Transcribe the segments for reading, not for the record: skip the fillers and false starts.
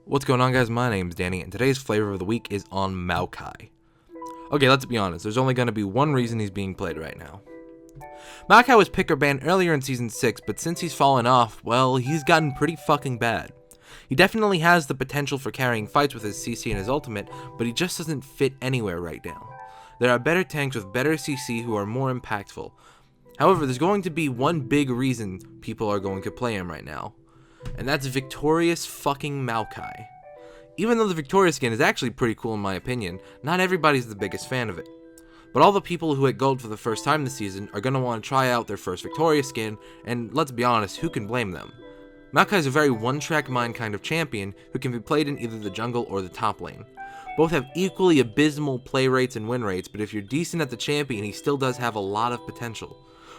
What's going on, guys? My name's Danny, and today's flavor of the week is on Maokai. Okay, let's be honest, there's only going to be one reason he's being played right now. Maokai was pick or ban earlier in Season 6, but since he's fallen off, well, he's gotten pretty fucking bad. He definitely has the potential for carrying fights with his CC and his ultimate, but he just doesn't fit anywhere right now. There are better tanks with better CC who are more impactful. However, there's going to be one big reason people are going to play him right now, and that's Victorious fucking Maokai. Even though the Victorious skin is actually pretty cool in my opinion, not everybody's the biggest fan of it. But all the people who hit gold for the first time this season are going to want to try out their first Victorious skin, and let's be honest, who can blame them? Maokai is a very one-track mind kind of champion who can be played in either the jungle or the top lane. Both have equally abysmal play rates and win rates, but if you're decent at the champion, he still does have a lot of potential.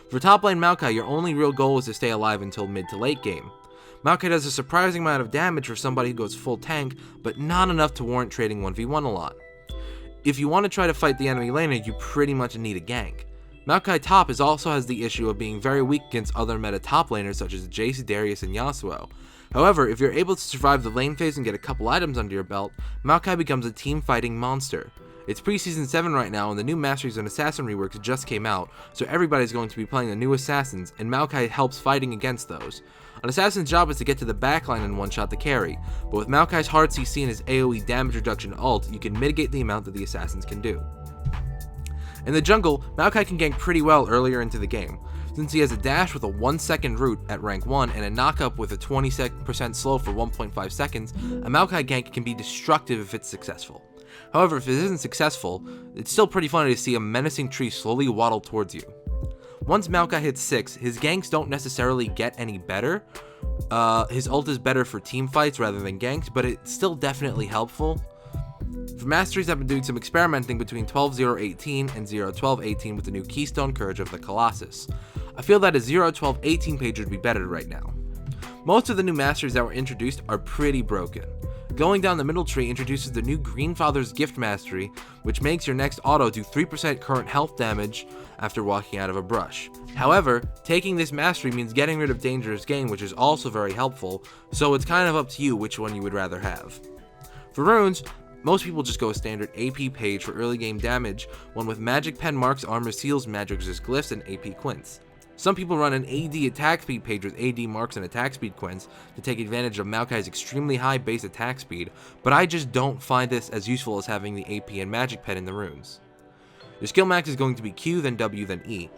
For top lane Maokai, your only real goal is to stay alive until mid to late game. Maokai does a surprising amount of damage for somebody who goes full tank, but not enough to warrant trading 1v1 a lot. If you want to try to fight the enemy laner, you pretty much need a gank. Maokai top also has the issue of being very weak against other meta top laners such as Jace, Darius, and Yasuo. However, if you're able to survive the lane phase and get a couple items under your belt, Maokai becomes a team fighting monster. It's pre-season 7 right now, and the new Masteries and Assassin reworks just came out, so everybody's going to be playing the new Assassins, and Maokai helps fighting against those. An Assassin's job is to get to the backline and one-shot the carry, but with Maokai's hard CC and his AoE damage reduction ult, you can mitigate the amount that the Assassins can do. In the jungle, Maokai can gank pretty well earlier into the game. Since he has a dash with a 1 second root at rank 1 and a knockup with a 20% slow for 1.5 seconds, a Maokai gank can be destructive if it's successful. However, if it isn't successful, it's still pretty funny to see a menacing tree slowly waddle towards you. Once Maokai hits 6, his ganks don't necessarily get any better. His ult is better for team fights rather than ganks, but it's still definitely helpful. For Masteries, I've been doing some experimenting between 12.0.18 and 0.12.18 with the new Keystone Courage of the Colossus. I feel that a 0.12.18 page would be better right now. Most of the new Masteries that were introduced are pretty broken. Going down the middle tree introduces the new Greenfather's Gift Mastery, which makes your next auto do 3% current health damage after walking out of a brush. However, taking this mastery means getting rid of Dangerous Game, which is also very helpful, so it's kind of up to you which one you would rather have. For runes, most people just go a standard AP page for early game damage, one with Magic Pen Marks, Armor Seals, Magic Resist Glyphs, and AP Quints. Some people run an AD attack speed page with AD marks and attack speed quints to take advantage of Maokai's extremely high base attack speed, but I just don't find this as useful as having the AP and Magic Pen in the runes. Your skill max is going to be Q, then W, then E.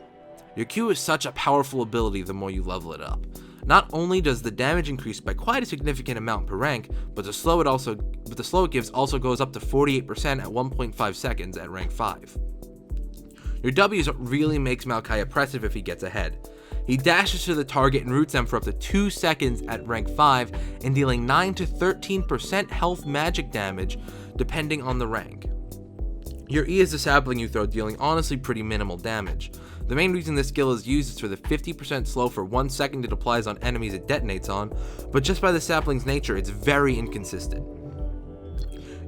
Your Q is such a powerful ability the more you level it up. Not only does the damage increase by quite a significant amount per rank, but the slow it gives also goes up to 48% at 1.5 seconds at rank 5. Your W is what really makes Maokai oppressive if he gets ahead. He dashes to the target and roots them for up to 2 seconds at rank 5 and dealing 9 to 13% health magic damage depending on the rank. Your E is a sapling you throw, dealing honestly pretty minimal damage. The main reason this skill is used is for the 50% slow for 1 second it applies on enemies it detonates on, but just by the sapling's nature it's very inconsistent.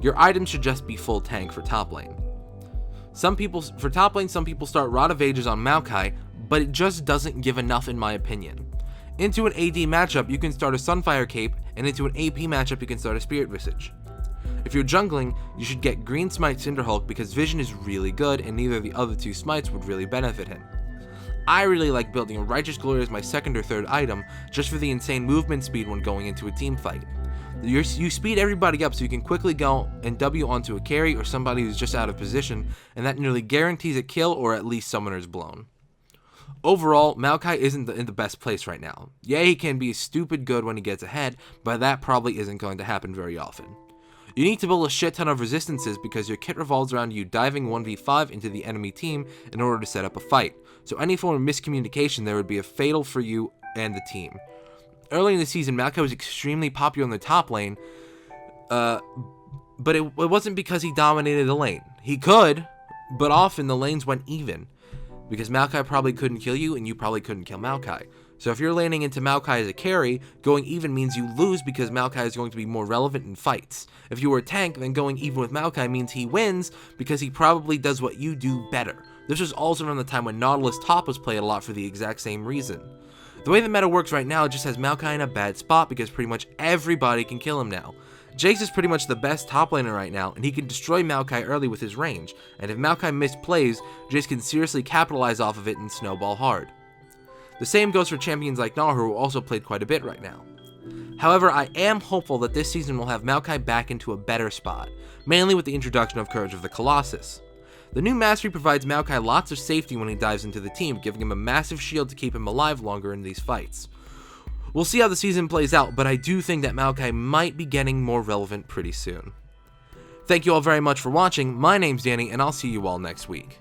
Your items should just be full tank for top lane. For top lane, some people start Rod of Ages on Maokai, but it just doesn't give enough in my opinion. Into an AD matchup, you can start a Sunfire Cape, and into an AP matchup, you can start a Spirit Visage. If you're jungling, you should get Green Smite Cinderhulk because Vision is really good, and neither of the other two smites would really benefit him. I really like building a Righteous Glory as my second or third item, just for the insane movement speed when going into a team fight. You speed everybody up so you can quickly go and W onto a carry or somebody who's just out of position, and that nearly guarantees a kill or at least summoner's blown. Overall, Maokai isn't in the best place right now. Yeah, he can be stupid good when he gets ahead, but that probably isn't going to happen very often. You need to build a shit ton of resistances because your kit revolves around you diving 1v5 into the enemy team in order to set up a fight, so any form of miscommunication there would be a fatal for you and the team. Early in the season, Maokai was extremely popular in the top lane, but it wasn't because he dominated the lane. He could, but often the lanes went even, because Maokai probably couldn't kill you and you probably couldn't kill Maokai. So if you're laning into Maokai as a carry, going even means you lose because Maokai is going to be more relevant in fights. If you were a tank, then going even with Maokai means he wins because he probably does what you do better. This was also around the time when Nautilus top was played a lot for the exact same reason. The way the meta works right now just has Maokai in a bad spot because pretty much everybody can kill him now. Jace is pretty much the best top laner right now, and he can destroy Maokai early with his range, and if Maokai misplays, Jace can seriously capitalize off of it and snowball hard. The same goes for champions like Gnar, who also played quite a bit right now. However, I am hopeful that this season will have Maokai back into a better spot, mainly with the introduction of Courage of the Colossus. The new Mastery provides Maokai lots of safety when he dives into the team, giving him a massive shield to keep him alive longer in these fights. We'll see how the season plays out, but I do think that Maokai might be getting more relevant pretty soon. Thank you all very much for watching. My name's Danny, and I'll see you all next week.